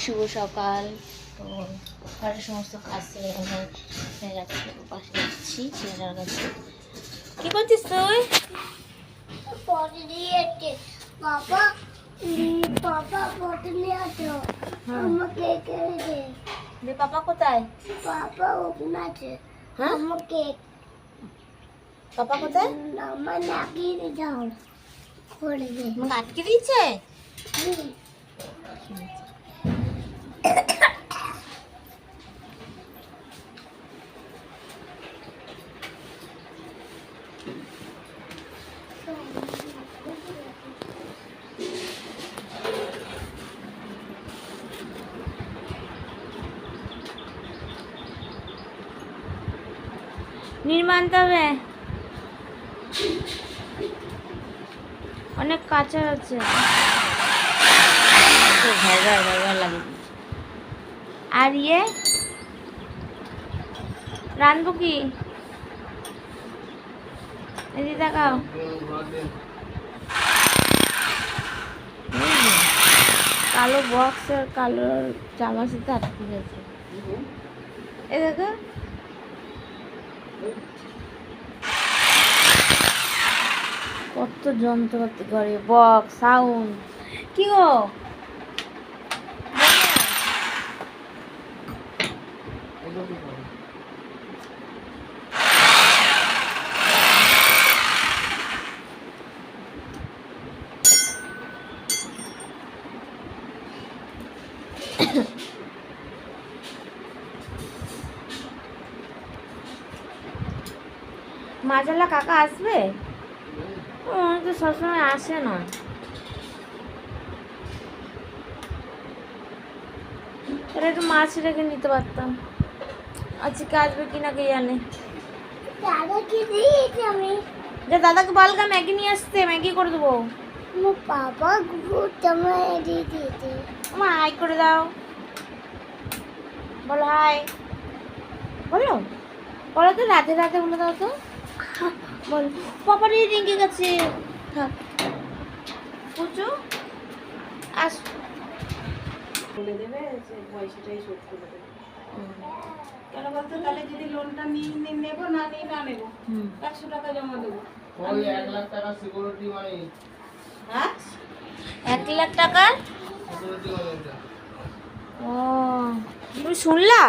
শুভ সকাল। তো ঘরের সমস্ত কাজ হয়ে গেছে, পাশে যাচ্ছি ছেলেটার কাছে। কি করছিস তুই? পটি দিয়েছে বাবা, পাপা পটি নিয়ে আসো আমাকে কেটে দে। পাপা কোথায়? পাপা ওখানে আছে। হ্যাঁ, আমাকে পাপা কোথায়? আমার লাগিয়ে যাও করে দে। আমাকে আটকে দিয়েছে। নির্মাণতে হবে, অনেক কাঁচা আছে। লাগে। আর রানবো কি? এদিকে দেখাও। কালো বক্স আর কালো জামার সাথে আটকে গেছে। এ দেখো, কত যন্ত্রপাতি করে, বক্স, সাউন্ড। কি গো? মাজালা কাকা আসবে? ও তো সবসময় আসে না। তাহলে একটু মাছ রেখে নিতে পারতাম। আজকে আসবে কিনা কে জানে। দাদা কি দিয়েছে আমি? যে দাদাকে বলগা ম্যাগি নিয়ে আসতে, ম্যাগি করে দেবো। আমার পাপা গুড় দিয়ে দিয়েছে। আমার হাই করে দাও, বলো হাই। বলো বলো তো, রাধে রাধে বলে দাও তো। বল, পাপারই রেগে গেছে। থাক পুচু, আস। বলে দেবে যে পয়সাটাই শোধ করে দেবে। কেন বলতো, তাহলে যদি লোনটা নেবো না নেবো 100 টাকা জমা দেবো। ওই 1 লাখ টাকা সিকিউরিটি মানি। হ্যাঁ, 1 লাখ টাকা। সিকিউরিটি মানি। ও, তুমি শুনলা?